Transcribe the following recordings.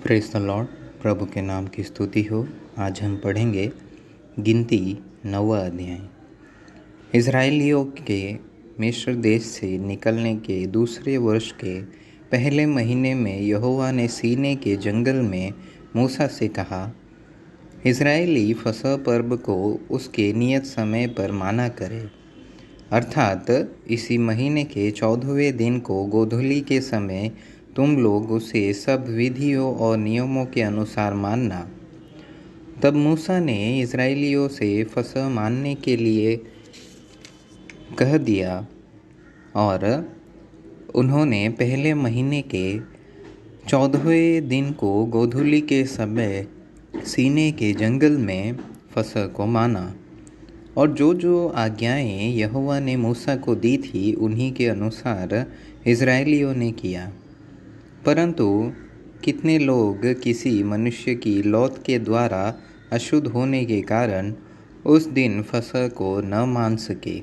Praise the Lord. प्रभु के नाम की स्तुति हो। आज हम पढ़ेंगे गिनती 9वां अध्याय। इज़राइलियों के मिस्र देश से निकलने के दूसरे वर्ष के पहले महीने में यहोवा ने सीनै के जंगल में मूसा से कहा, इज़राइली फसह पर्व को उसके नियत समय पर माना करें, अर्थात इसी महीने के 14वें दिन को गोधूली के समय तुम लोग उसे सब विधियों और नियमों के अनुसार मानना। तब मूसा ने इज़राइलियों से फसह मानने के लिए कह दिया और उन्होंने पहले महीने के 14वें दिन को गोधूली के समय सीनै के जंगल में फसह को माना। और जो आज्ञाएं यहोवा ने मूसा को दी थी उन्हीं के अनुसार इज़राइलियों ने किया। परंतु कितने लोग किसी मनुष्य की लौत के द्वारा अशुद्ध होने के कारण उस दिन फसह को न मान सके।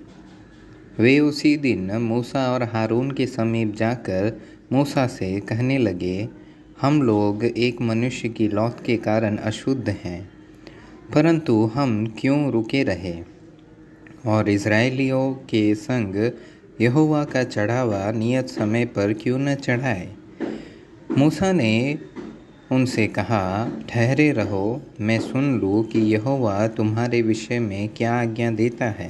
वे उसी दिन मूसा और हारून के समीप जाकर मूसा से कहने लगे, हम लोग एक मनुष्य की लौत के कारण अशुद्ध हैं, परंतु हम क्यों रुके रहे और इज़राइलियों के संग यहोवा का चढ़ावा नियत समय पर क्यों न चढ़ाए। मूसा ने उनसे कहा, ठहरे रहो, मैं सुन लूँ कि यहोवा तुम्हारे विषय में क्या आज्ञा देता है।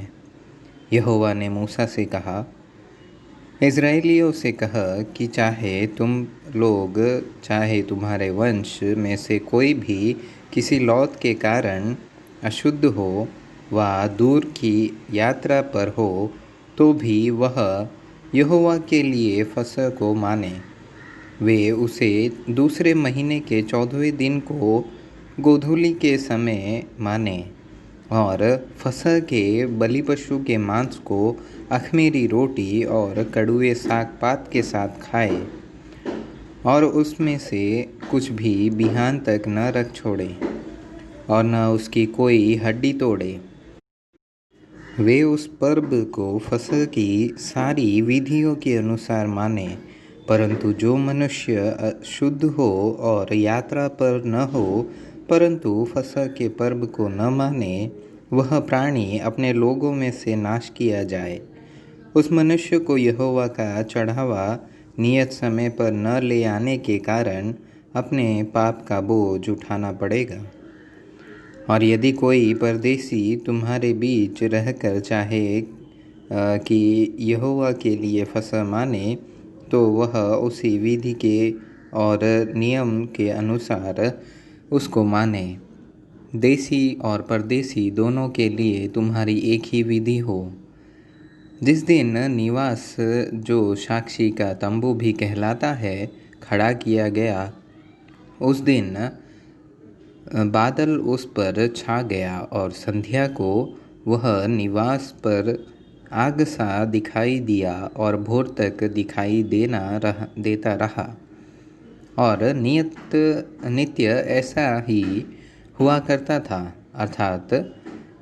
यहोवा ने मूसा से कहा, इज़राइलियों से कह कि चाहे तुम लोग चाहे तुम्हारे वंश में से कोई भी किसी लौत के कारण अशुद्ध हो व दूर की यात्रा पर हो, तो भी वह यहोवा के लिए फसह को माने। वे उसे दूसरे महीने के 14वें दिन को गोधूली के समय माने और फसह के बलिपशु के मांस को अख़मीरी रोटी और कड़ुए साग पात के साथ खाए और उसमें से कुछ भी बिहान तक न रख छोड़े और न उसकी कोई हड्डी तोड़े। वे उस पर्व को फसह की सारी विधियों के अनुसार माने। परंतु जो मनुष्य अशुद्ध हो और यात्रा पर न हो परंतु फसह के पर्व को न माने, वह प्राणी अपने लोगों में से नाश किया जाए। उस मनुष्य को यहोवा का चढ़ावा नियत समय पर न ले आने के कारण अपने पाप का बोझ उठाना पड़ेगा। और यदि कोई परदेशी तुम्हारे बीच रहकर चाहे कि यहोवा के लिए फसह माने, तो वह उसी विधि के और नियम के अनुसार उसको माने। देशी और परदेशी दोनों के लिए तुम्हारी एक ही विधि हो। जिस दिन निवास, जो साक्षी का तंबू भी कहलाता है, खड़ा किया गया, उस दिन बादल उस पर छा गया और संध्या को वह निवास पर आग सा दिखाई दिया और भोर तक दिखाई देता रहा। और नित्य ऐसा ही हुआ करता था, अर्थात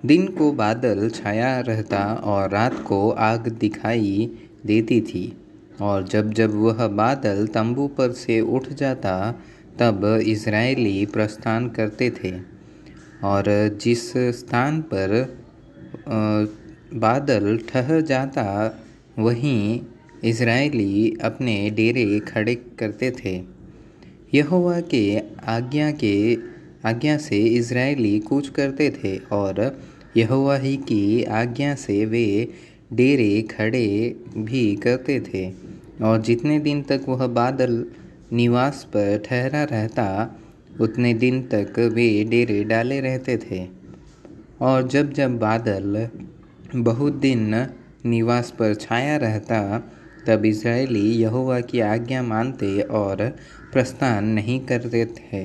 दिन को बादल छाया रहता और रात को आग दिखाई देती थी। और जब जब वह बादल तंबू पर से उठ जाता, तब इज़राइली प्रस्थान करते थे। और जिस स्थान पर बादल ठहर जाता, वहीं इज़राइली अपने डेरे खड़े करते थे। यहोवा के आज्ञा से इज़राइली कूच करते थे और यहोवा ही की आज्ञा से वे डेरे खड़े भी करते थे। और जितने दिन तक वह बादल निवास पर ठहरा रहता, उतने दिन तक वे डेरे डाले रहते थे। और जब जब बादल बहुत दिन निवास पर छाया रहता, तब इज़राइली यहोवा की आज्ञा मानते और प्रस्थान नहीं करते थे।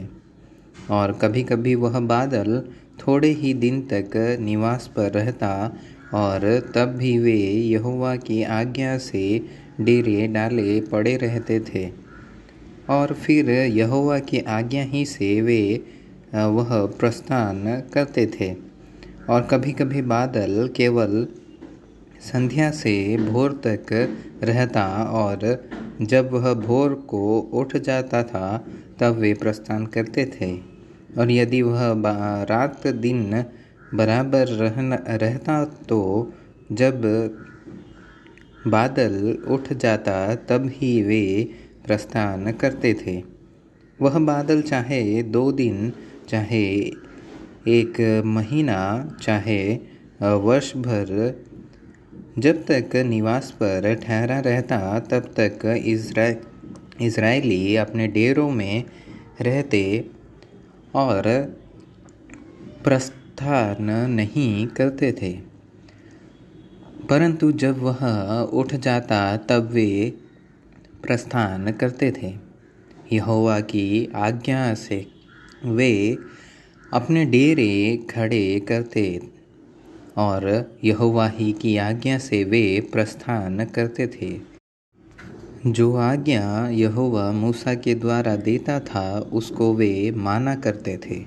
और कभी कभी वह बादल थोड़े ही दिन तक निवास पर रहता, और तब भी वे यहोवा की आज्ञा से डेरे डाले पड़े रहते थे। और फिर यहोवा की आज्ञा ही से वह प्रस्थान करते थे। और कभी कभी बादल केवल संध्या से भोर तक रहता, और जब वह भोर को उठ जाता था, तब वे प्रस्थान करते थे, और यदि वह रात दिन बराबर रहता तो जब बादल उठ जाता तब ही वे प्रस्थान करते थे। वह बादल चाहे 2 दिन, चाहे 1 महीना, चाहे वर्ष भर, जब तक निवास पर ठहरा रहता तब तक इज़राइली अपने डेरों में रहते और प्रस्थान नहीं करते थे। परंतु जब वह उठ जाता तब वे प्रस्थान करते थे। यहोवा की आज्ञा से वे अपने डेरे खड़े करते और यहोवा ही की आज्ञा से वे प्रस्थान करते थे। जो आज्ञा यहोवा मूसा के द्वारा देता था उसको वे माना करते थे।